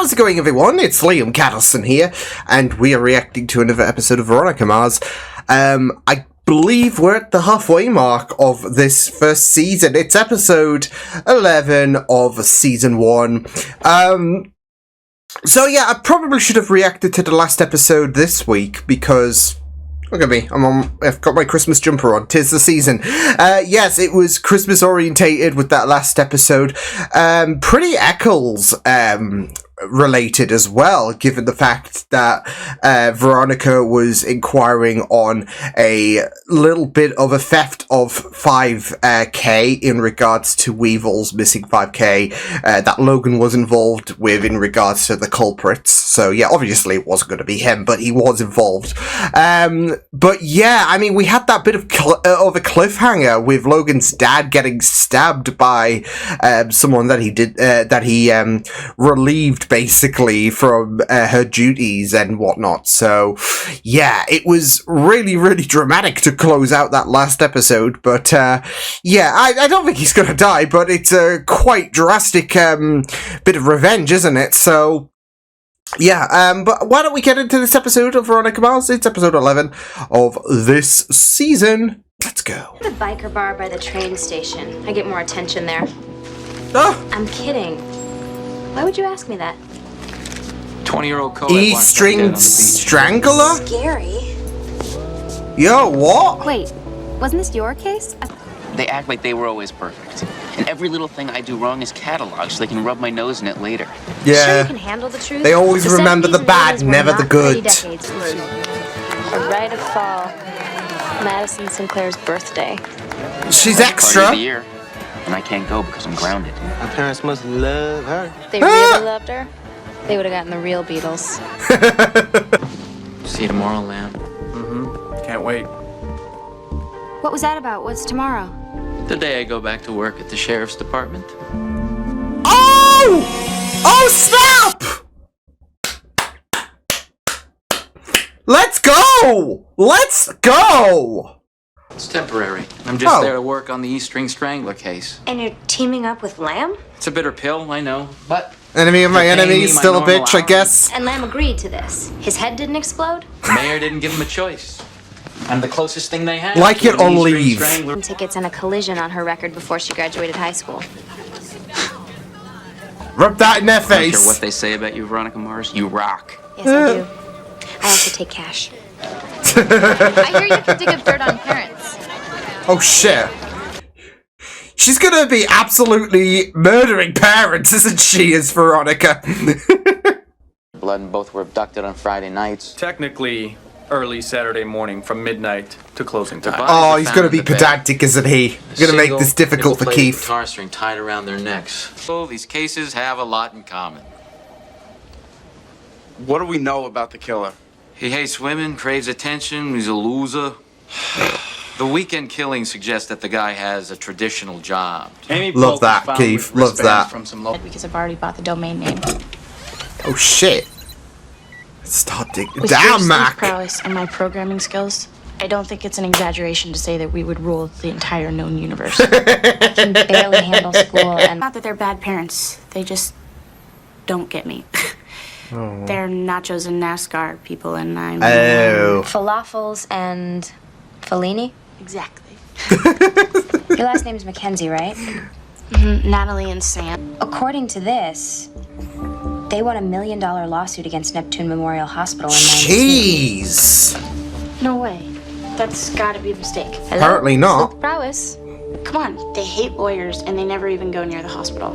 How's it going, everyone? It's Liam Cattleson here, and we are reacting to another episode of Veronica Mars. I believe we're at the halfway mark of this first season. It's episode 11 of season 1. So yeah, I probably should have reacted to the last episode this week, because... Look at me, I've got my Christmas jumper on. 'Tis the season. Yes, it was Christmas orientated with that last episode. Pretty Eccles, related as well, given the fact that, Veronica was inquiring on a little bit of a theft of 5k in regards to Weevil's missing 5k, that Logan was involved with in regards to the culprits. So yeah, obviously it wasn't going to be him, but he was involved. But yeah, I mean, we had that bit of a cliffhanger with Logan's dad getting stabbed by someone that he relieved basically from her duties and whatnot. So yeah, it was really, really dramatic to close out that last episode. But yeah, I don't think he's gonna die, but it's a quite drastic bit of revenge, isn't it? So yeah, but why don't we get into this episode of Veronica Mars? It's episode 11 of this season. Let's go. The biker bar by the train station. I get more attention there. Oh. I'm kidding. Why would you ask me that? 20-year-old co-ed E-string strangler? Scary. Yo, what? Wait, wasn't this your case? They act like they were always perfect. And every little thing I do wrong is cataloged so they can rub my nose in it later. Yeah. Sure you can handle the truth? They always The remember 70s the and bad, 80s were never not the good. pretty decades for you. A rite of fall. Madison Sinclair's birthday. She's Party of extra. the year, and I can't go because I'm grounded. My parents must love her. If they really loved her, they would have gotten the real Beatles. See you tomorrow, Lamb. Can't wait. What was that about? What's tomorrow? The day I go back to work at the sheriff's department. Oh! Oh, snap! Let's go! Let's go! It's temporary. I'm just Oh. there to work on the E-string strangler case. And you're teaming up with Lamb? It's a bitter pill, I know, but Enemy of my They're paying enemy, me my still a normal bitch, I hours. guess. And Lamb agreed to this. His head didn't explode? the mayor didn't give him a choice. I'm the closest thing they have. Like to it an on E-string leave. strangler. Tickets and a collision on her record before she graduated high school. Rub that in their I don't care face. what they say about you, Veronica Mars. You rock. Yes, I do. I also take cash. I hear you can dig up dirt on parents. Oh shit. She's gonna be absolutely murdering parents, isn't she, as Veronica? Blood and both were abducted on Friday nights. Technically, early Saturday morning from midnight to closing time. Oh, he's gonna be pedantic, isn't he? He's gonna make this difficult for Keith. Guitar string tied around their necks. So these cases have a lot in common. What do we know about the killer? He hates women, craves attention, he's a loser. The weekend killing suggests that the guy has a traditional job. Amy Love Polk that, was found Keith. with Love wristbands that. From some local Because I've already bought the domain name. Oh shit. Stop digging. With your Damn, sleep Mac. prowess and my programming skills, I don't think it's an exaggeration to say that we would rule the entire known universe. I can barely handle school and... Not that they're bad parents, they just don't get me. They're nachos and NASCAR people, and I'm... Oh. Falafels and... Fellini? Exactly. Your last name's Mackenzie, right? Natalie and Sam. According to this, they won $1 million lawsuit against Neptune Memorial Hospital in 19... Jeez. No way. That's gotta be a mistake. Hello? Apparently not. Sleep prowess. Come on, they hate lawyers and they never even go near the hospital.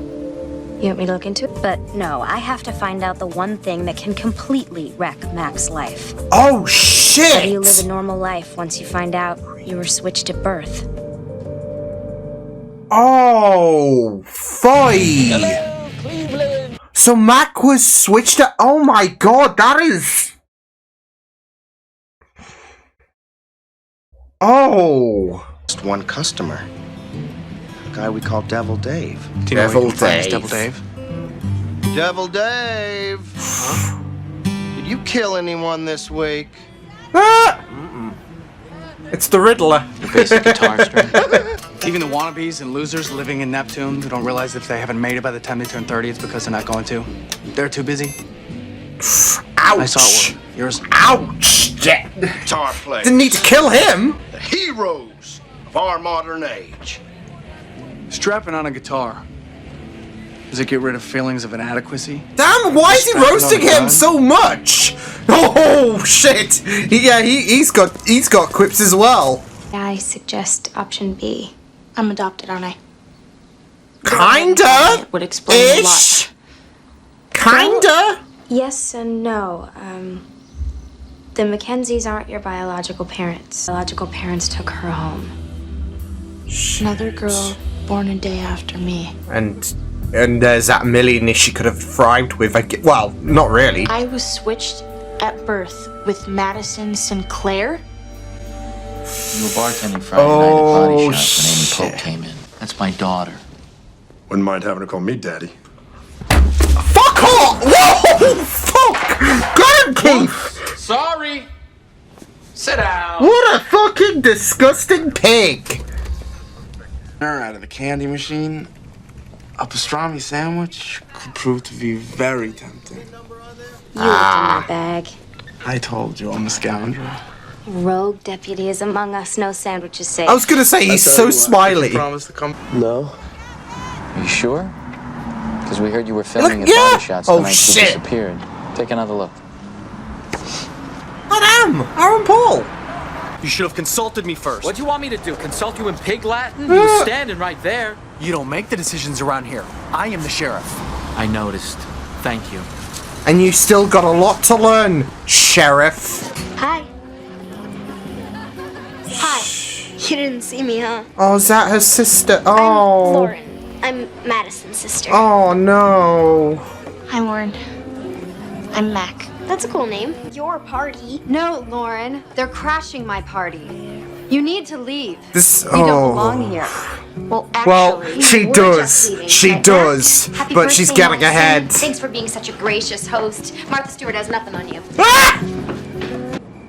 You want me to look into it? But no, I have to find out the one thing that can completely wreck Mac's life. Oh How do you live a shit. normal life once you find out you were switched at birth? Oh, foy. So Mac was switched to. Oh my god, that is. Oh. Just one customer. A guy we call Devil Dave. Do you know where you Devil can find this Dave. Devil Dave? Devil Dave! Huh? Did you kill anyone this week? Ah! It's the Riddler. The basic guitar string. Even the wannabes and losers living in Neptune who don't realize if they haven't made it by the time they turn 30, it's because they're not going to. They're too busy. Ouch! I saw one. Yours? Ouch! Guitar players. Didn't need to kill him. The heroes of our modern age. Strapping on a guitar. Does it get rid of feelings of inadequacy? Damn! Why is he Strapping roasting on a him gun? so much? Oh shit! He's got quips as well. I suggest option B. I'm adopted, aren't I? Kinda. It would explain a Ish. lot. Kinda. Yes and no. The Mackenzies aren't your biological parents. Biological parents took her home. Another girl born a day after me. And there's that millionaire she could have thrived with. Well, not really. I was switched at birth with Madison Sinclair. You were bartending Friday night at Body Oh, Shop when Amy shit. Pope came in. That's my daughter. Wouldn't mind having her call me daddy. Fuck off! Whoa! Fuck! Got him, Keith! Sorry. Sit down. What a fucking disgusting pig! Out of the candy machine, a pastrami sandwich could prove to be very tempting. You looked in my bag. I told you I'm a scoundrel. Rogue deputy is among us. No sandwiches safe. I was gonna say, he's so smiley. Promise to come. No. Are you sure? Because we heard you were filming Look, at yeah. Body Shots the Oh, night she shit. disappeared. Take another look. Madame! Aaron Paul! You should have consulted me first. What do you want me to do? Consult you in pig Latin? You were standing right there. You don't make the decisions around here. I am the sheriff. I noticed. Thank you. And you still got a lot to learn, Sheriff. Hi. Hi. You didn't see me, huh? Oh, is that her sister? I'm Oh. Lauren. I'm Madison's sister. Oh, no. Hi, Lauren. I'm Mac. That's a cool name. Your party. No, Lauren. They're crashing my party. You need to leave. This. You don't Oh. belong here. Well, Well, actually, she we're does. just leaving, She right? does. Happy But she's birthday, getting Nelson. ahead. Thanks for being such a gracious host. Martha Stewart has nothing on you. Ah!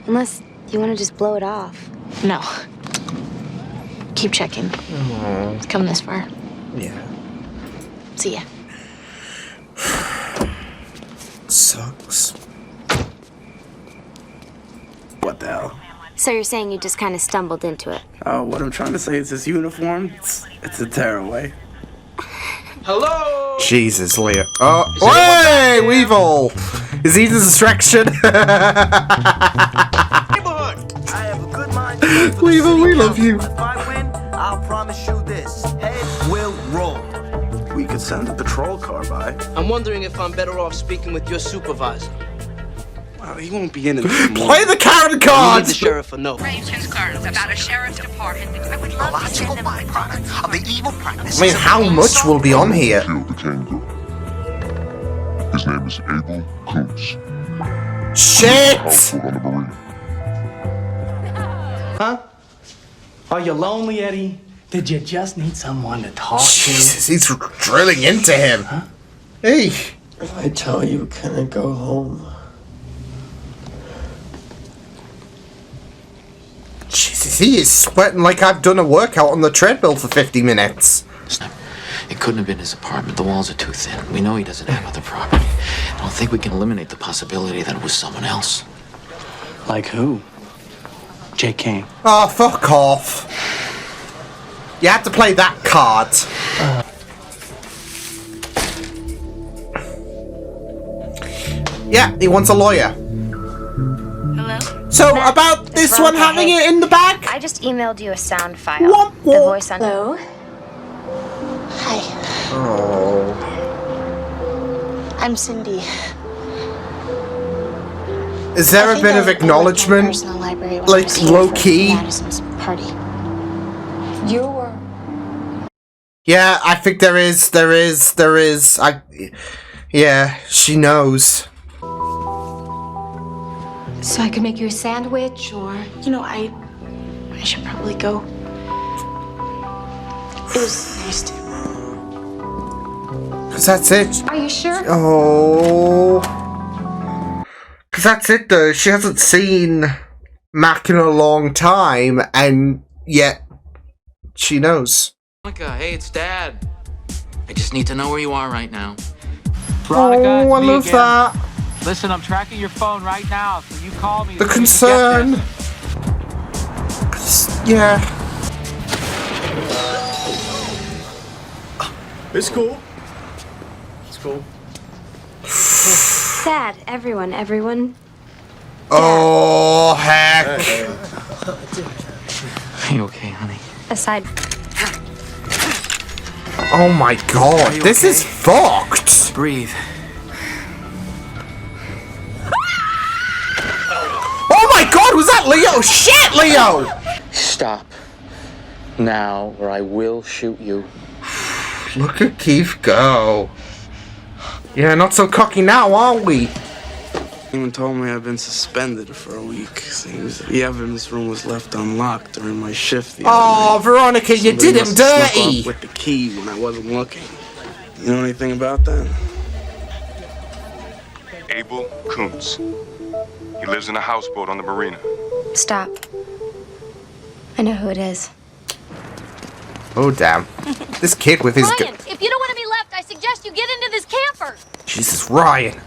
Unless you want to just blow it off. No. Keep checking. It's come this far. Yeah. See ya. Sucks. What the hell? So you're saying you just kind of stumbled into it? Oh, what I'm trying to say is this uniform, it's a tearaway. Hello. Jesus, Leah. Oh, hey, Weevil! Is he the distraction? I have a good mind. Weevil, we love you. If I win, I'll promise you this. Head will roll. We could send a patrol car by. I'm wondering if I'm better off speaking with your supervisor. Well, he won't be in until tomorrow. Play the character Leave cards! the sheriff a note. Concerns about a sheriff's department. I would love to send them byproduct of the evil practice. I mean, how much will be on here? Killed the kangaroo. His name is Abel Coates. Shit! Houseboat on the marina. Huh? Are you lonely, Eddie? Did you just need someone to talk Jesus, he's drilling into him. Huh? Hey. If I tell you, can I go home? Jesus, he is sweating like I've done a workout on the treadmill for 50 minutes. It couldn't have been his apartment. The walls are too thin. We know he doesn't have other property. I don't think we can eliminate the possibility that it was someone else. Like who? Jake Kane. Oh, fuck off. You have to play that card. Yeah, he wants a lawyer. Hello? So, about this one having it in the back? I just emailed you a sound file. Womp womp. The voice on... Hello? Hi. Oh. I'm Cindy. Is there a bit of acknowledgement? Like, low-key? Madison's party. You were... Yeah, I think there is. Yeah, she knows. So I could make you a sandwich, or... You know, I should probably go. It was nice to... Cause that's it. Are you sure? Oh. Cause that's it though. She hasn't seen Mac in a long time, and yet she knows. Veronica, hey, it's Dad. I just need to know where you are right now. Veronica, Oh, it's I me love again. that. Listen, I'm tracking your phone right now, so you call me. The as soon as you concern. get Yeah. It's cool. It's cool. Dad, everyone. Oh, heck. Are you okay, honey? Aside. Oh my god, this okay? is fucked. Breathe. Oh my god, was that Leo? Shit, Leo! Stop. Now, or I will shoot you. Look at Keith go. Yeah, not so cocky now, are we? Even told me I've been suspended for a week. Seems the evidence room was left unlocked during my shift the other Oh, night. Veronica, you Somebody did him must have snuck dirty. off with the key when I wasn't looking. You know anything about that? Abel Kuntz. He lives in a houseboat on the marina. Stop. I know who it is. Oh, damn. This kid with his... Ryan, if you don't want to be left, I suggest you get into this camper. Jesus, Ryan.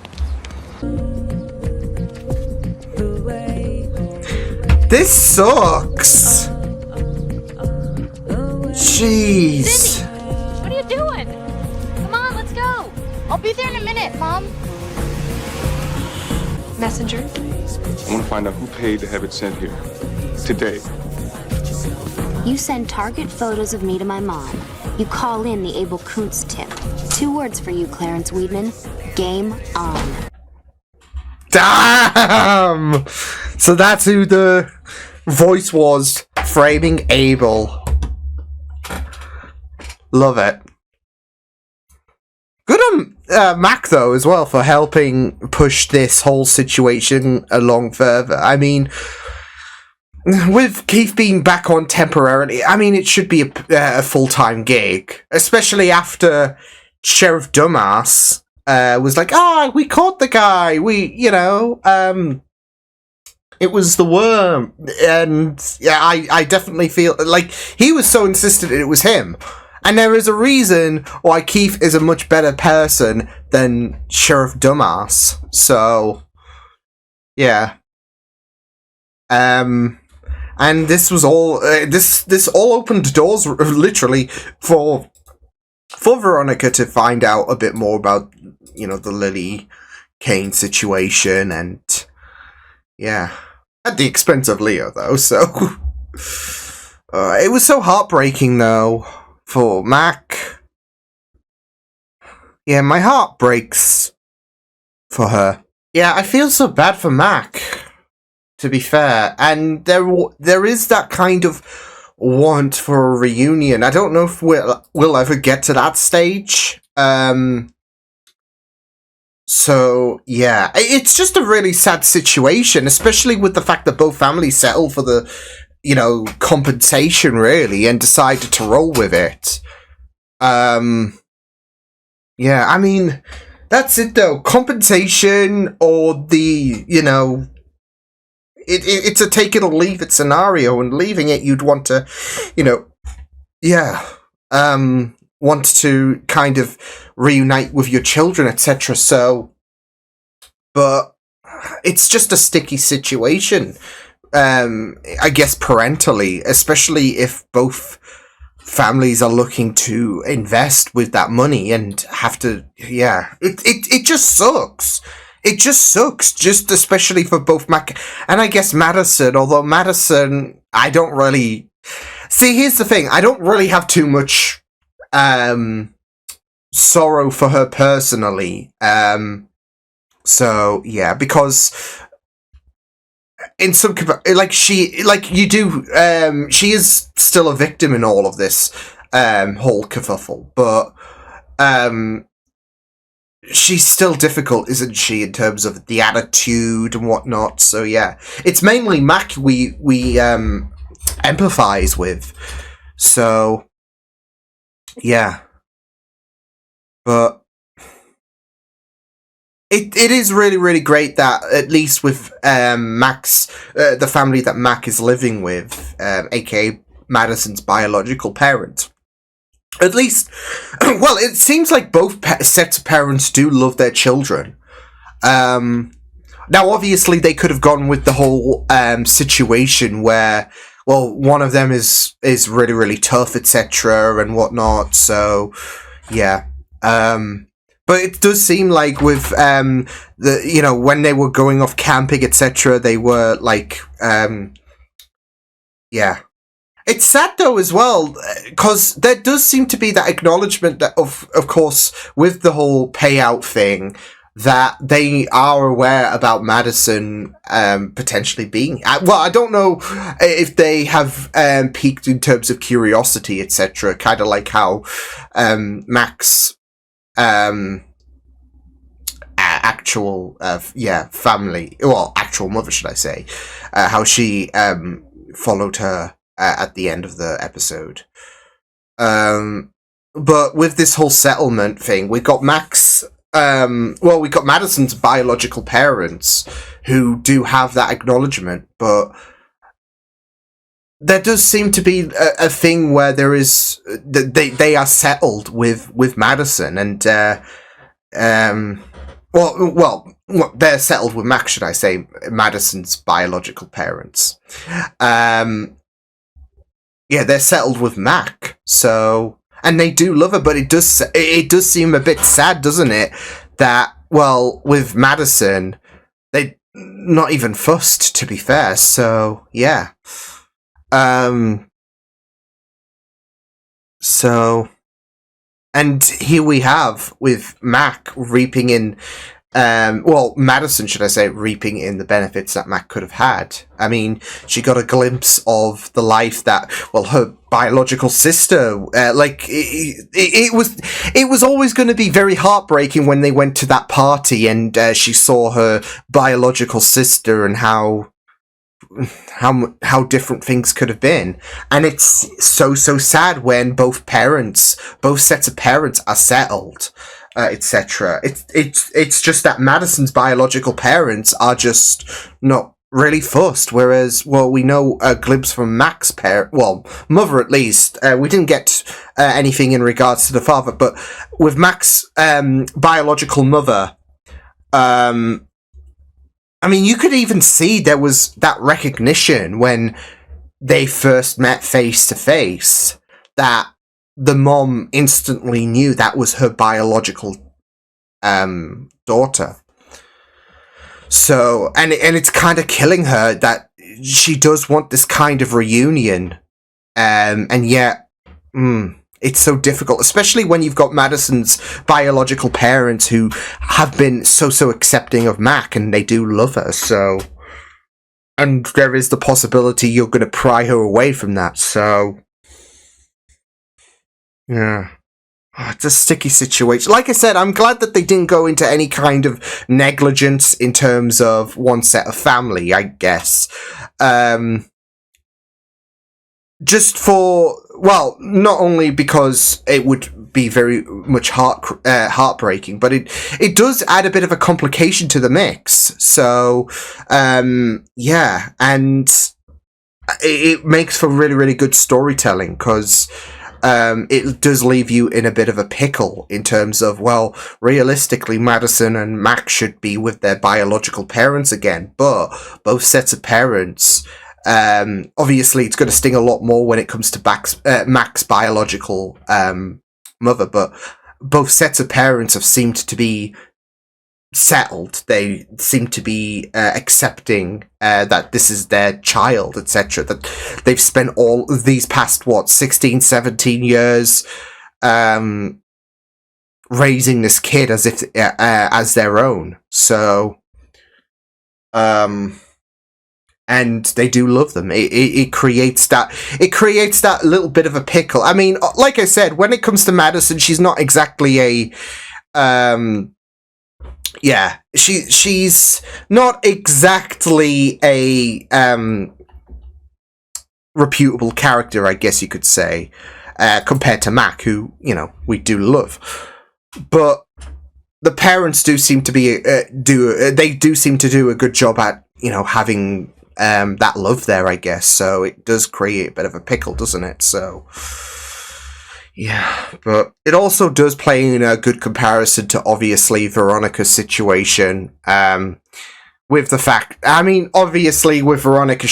This sucks. Jeez. What are you doing? Come on, let's go. I'll be there in a minute, Mom. Messenger? I want to find out who paid to have it sent here. Today. You send target photos of me to my mom. You call in the Abel Kuntz tip. 2 words for you, Clarence Weedman. Game on. Damn! So that's who the voice was, framing Abel. Love it. Good on Mac, though, as well, for helping push this whole situation along further. I mean, with Keith being back on temporarily, I mean, it should be a full-time gig. Especially after Sheriff Dumbass was like, we caught the guy. It was the worm. And yeah, I definitely feel like he was so insistent it was him. And there is a reason why Keith is a much better person than Sheriff Dumbass. So, yeah. And this was all this all opened doors literally for Veronica to find out a bit more about, the Lily Kane situation, and yeah, at the expense of Leo though. So it was so heartbreaking though for Mac. Yeah, my heart breaks for her. Yeah, I feel so bad for Mac, to be fair, and there is that kind of want for a reunion. I don't know if we'll ever get to that stage. So yeah, it's just a really sad situation, especially with the fact that both families settled for the, compensation really, and decided to roll with it. Yeah, I mean, that's it though. Compensation or the, it's a take it or leave it scenario, and leaving it, you'd want to, want to kind of reunite with your children, etc. So, but it's just a sticky situation, I guess, parentally, especially if both families are looking to invest with that money and have to, it just sucks. It just sucks, just especially for both Mac and I guess Madison, although Madison, I don't really... See, here's the thing, I don't really have too much sorrow for her personally. So, yeah, because in some... she is still a victim in all of this whole kerfuffle, but... she's still difficult, isn't she, in terms of the attitude and whatnot. So yeah, it's mainly Mac we empathize with. So yeah, but it is really, really great that at least with Mac's the family that Mac is living with, aka Madison's biological parent, At least, well, it seems like both sets of parents do love their children. Now, obviously, they could have gone with the whole situation where, well, one of them is really, really tough, etc., and whatnot. So, yeah. But it does seem like with when they were going off camping, etc., they were like, yeah. It's sad though as well, because there does seem to be that acknowledgement that of course, with the whole payout thing, that they are aware about Madison potentially being. Well, I don't know if they have peaked in terms of curiosity, etc. Kind of like how Max actual family, well, actual mother, should I say, how she followed her at the end of the episode. But with this whole settlement thing, we got Max. We got Madison's biological parents who do have that acknowledgement, but there does seem to be a thing where there is they are settled with Madison, and they're settled with Max, should I say, Madison's biological parents. They're settled with Mac, so, and they do love her, but it does seem a bit sad, doesn't it, that, well, with Madison, they not even fussed, to be fair, so, yeah. And here we have, with Mac reaping in, Madison, should I say, reaping in the benefits that Mac could have had. I mean, she got a glimpse of the life that, well, her biological sister, it was always going to be very heartbreaking when they went to that party and she saw her biological sister and how different things could have been. And it's so sad when both sets of parents are settled, etc. It's just that Madison's biological parents are just not really fussed, whereas, well, we know a glimpse from Mac's mother at least. We didn't get anything in regards to the father, but with Mac's biological mother, I mean, you could even see there was that recognition when they first met face to face, that the mom instantly knew that was her biological daughter. So, and it's kind of killing her that she does want this kind of reunion, and yet, it's so difficult, especially when you've got Madison's biological parents who have been so accepting of Mac, and they do love her, so, and there is the possibility you're going to pry her away from that, so, yeah. It's a sticky situation. Like I said, I'm glad that they didn't go into any kind of negligence in terms of one set of family, I guess. Just for, well, not only because it would be very much heartbreaking, but it does add a bit of a complication to the mix. So, yeah, and it makes for really, really good storytelling, because it does leave you in a bit of a pickle in terms of, well, realistically, Madison and Mac should be with their biological parents again, but both sets of parents, obviously it's going to sting a lot more when it comes to Mac's biological mother, but both sets of parents have seemed to be settled. They seem to be accepting that this is their child, etc. That they've spent all these past 16, 17 years raising this kid as if as their own. So and they do love them. It creates that little bit of a pickle. I mean, like I said, when it comes to Madison, she's not exactly a she's not exactly a reputable character, I guess you could say, compared to Mac, who, we do love. But the parents do seem to be do seem to do a good job at, having that love there, I guess. So it does create a bit of a pickle, doesn't it? So Yeah, but it also does play in a good comparison to obviously Veronica's situation. With the fact, I mean, obviously with Veronica,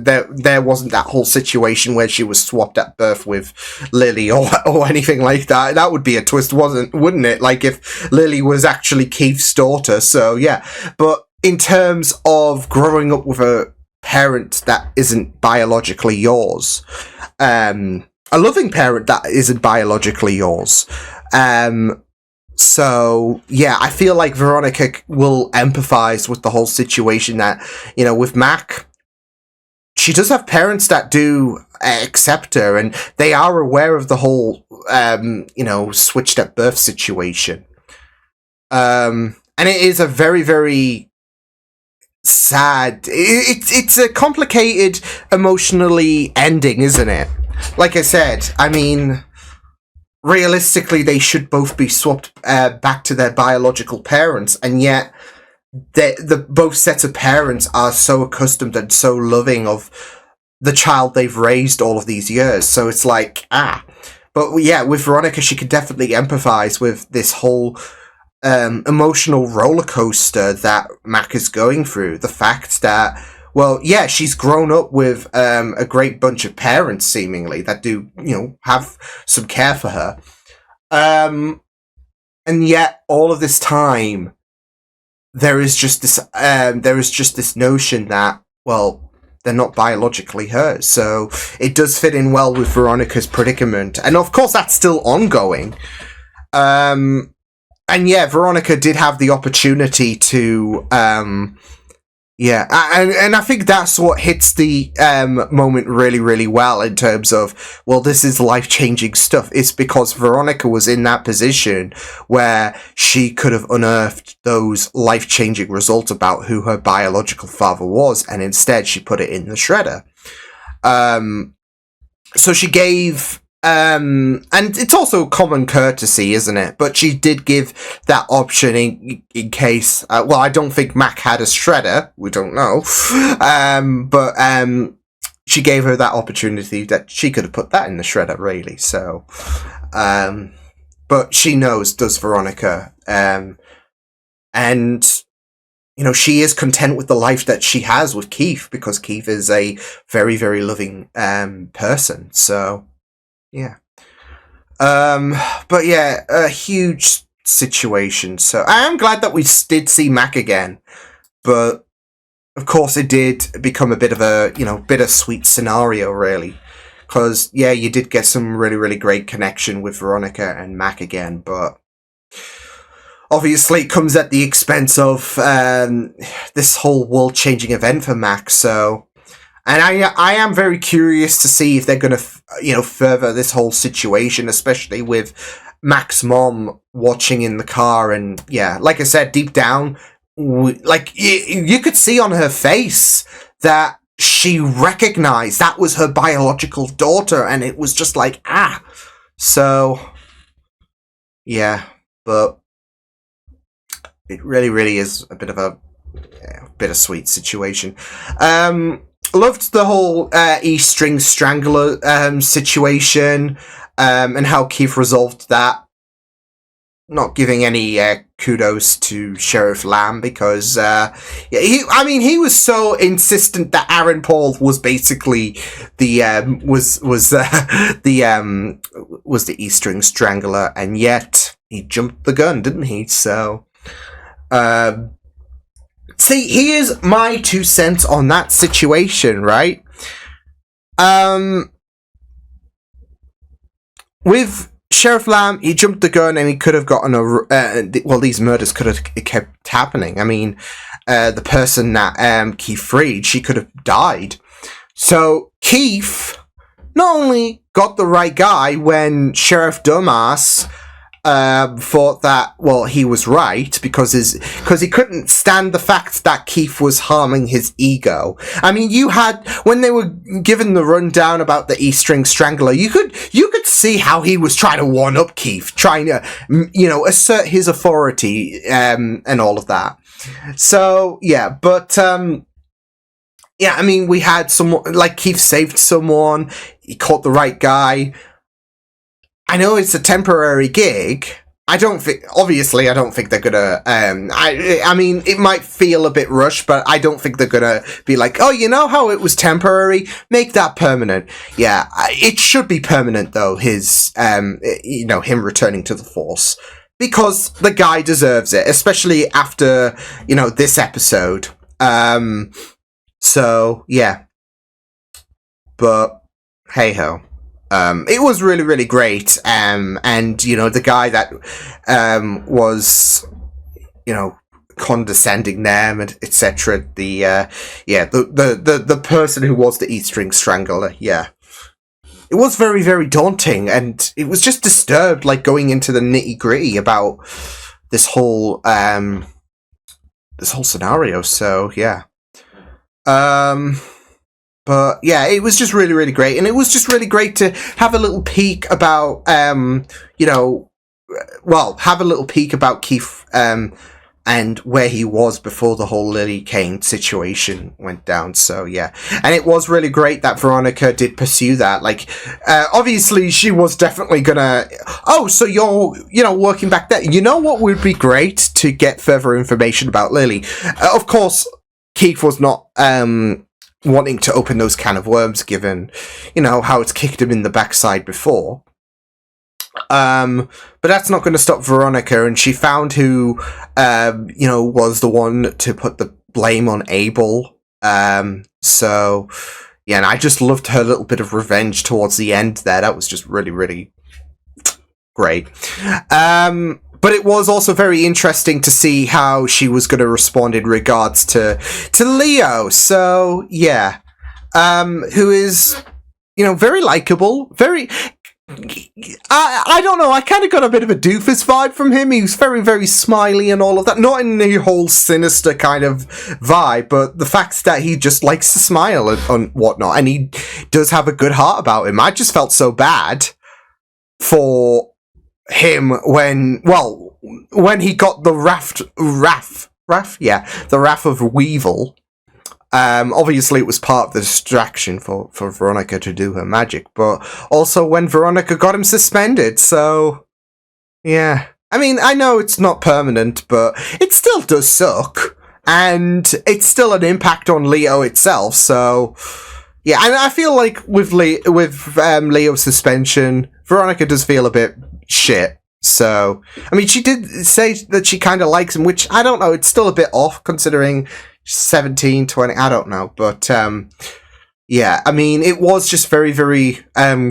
there wasn't that whole situation where she was swapped at birth with Lily or anything like that. That would be a twist, wouldn't it? Like if Lily was actually Keith's daughter. So yeah, but in terms of growing up with a parent that isn't biologically yours, a loving parent that isn't biologically yours, so, yeah, I feel like Veronica will empathize with the whole situation that, with Mac, she does have parents that do accept her, and they are aware of the whole, switched at birth situation. And it is a very, very sad, it's a complicated, emotionally ending, isn't it? Like I said, I mean, realistically, they should both be swapped back to their biological parents, and yet the both sets of parents are so accustomed and so loving of the child they've raised all of these years. So it's like, But yeah, with Veronica, she could definitely empathize with this whole emotional roller coaster that Mac is going through. The fact that, well, yeah, she's grown up with a great bunch of parents, seemingly, that do, have some care for her. And yet, all of this time, there is just this notion that, well, they're not biologically hers. So it does fit in well with Veronica's predicament. And of course, that's still ongoing. And yeah, Veronica did have the opportunity to, yeah, and I think that's what hits the moment really, really well in terms of, well, this is life-changing stuff. It's because Veronica was in that position where she could have unearthed those life-changing results about who her biological father was, and instead she put it in the shredder. So she gave... and it's also common courtesy, isn't it? But she did give that option in case, well, I don't think Mac had a shredder. We don't know. But she gave her that opportunity that she could have put that in the shredder, really. So, but she knows, does Veronica. And, she is content with the life that she has with Keith, because Keith is a very, very loving, person. So, yeah. But yeah, a huge situation. So I am glad that we did see Mac again. But of course it did become a bit of a, bittersweet scenario, really. Because, yeah, you did get some really, really great connection with Veronica and Mac again, but obviously it comes at the expense of this whole world-changing event for Mac, so... And I am very curious to see if they're going to, further this whole situation, especially with Mac's mom watching in the car. And yeah, like I said, deep down, you could see on her face that she recognized that was her biological daughter. And it was just like, So, yeah, but it really, really is a bit of a bittersweet situation. Loved the whole E-string strangler situation, and how Keith resolved that. Not giving any kudos to Sheriff Lamb, because he was so insistent that Aaron Paul was basically the the E-string strangler, and yet he jumped the gun, didn't he? So, see, here's my 2 cents on that situation, right? With Sheriff Lamb, he jumped the gun and he could have gotten these murders could have kept happening. I mean, the person that Keith freed, she could have died. So Keith not only got the right guy when Sheriff Dumbass thought that, well, he was right because he couldn't stand the fact that Keith was harming his ego. I mean, when they were given the rundown about the E-string strangler, you could see how he was trying to one up Keith, trying to, assert his authority, and all of that. So, yeah, but, yeah, I mean, we had someone, like, Keith saved someone, he caught the right guy. I know it's a temporary gig. I don't think they're gonna, I mean, it might feel a bit rushed, but I don't think they're gonna be like, oh, you know how it was temporary? Make that permanent. Yeah, it should be permanent, though, his, you know, him returning to the Force. Because the guy deserves it, especially after, you know, this episode. So, yeah. But, hey-ho. It was really, really great, and, you know, the guy that, was, you know, condescending them, and etc., the person who was the E-string strangler, yeah. It was very, very daunting, and it was just disturbed, like, going into the nitty-gritty about this whole scenario, so, yeah. But yeah, it was just really, really great. And it was just really great to have a little peek about, you know, well, have a little peek about Keith, and where he was before the whole Lily Kane situation went down. So yeah, and it was really great that Veronica did pursue that. Like, obviously she was definitely gonna, oh, so you're, you know, working back there. You know what would be great to get further information about Lily? Of course, Keith was not, wanting to open those can of worms, given, you know, how it's kicked him in the backside before. But that's not going to stop Veronica, and she found who, you know, was the one to put the blame on Abel. So, yeah, and I just loved her little bit of revenge towards the end there. That was just really, really great. But it was also very interesting to see how she was going to respond in regards to Leo. So, yeah. Who is, you know, very likable. Very... I don't know, I kind of got a bit of a doofus vibe from him. He was very, very smiley and all of that. Not in the whole sinister kind of vibe, but the fact that he just likes to smile and whatnot. And he does have a good heart about him. I just felt so bad for him when he got the the wrath of Weevil. Obviously it was part of the distraction for Veronica to do her magic, but also when Veronica got him suspended, so yeah. I mean, I know it's not permanent, but it still does suck, and it's still an impact on Leo itself, so yeah. And I feel like with Leo's suspension, Veronica does feel a bit shit. So, I mean, she did say that she kind of likes him, which, I don't know, it's still a bit off, considering 17, 20, I don't know, but, yeah, I mean, it was just very, very,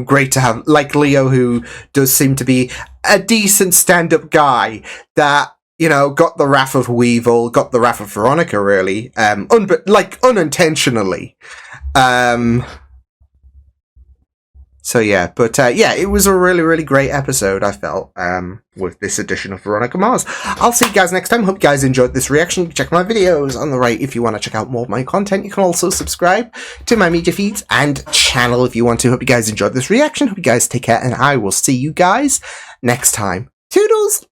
great to have, like, Leo, who does seem to be a decent stand-up guy, that, you know, got the wrath of Weevil, got the wrath of Veronica, really, unintentionally, So yeah, but yeah, it was a really, really great episode, I felt, with this edition of Veronica Mars. I'll see you guys next time. Hope you guys enjoyed this reaction. Check my videos on the right if you want to check out more of my content. You can also subscribe to my media feeds and channel if you want to. Hope you guys enjoyed this reaction. Hope you guys take care, and I will see you guys next time. Toodles!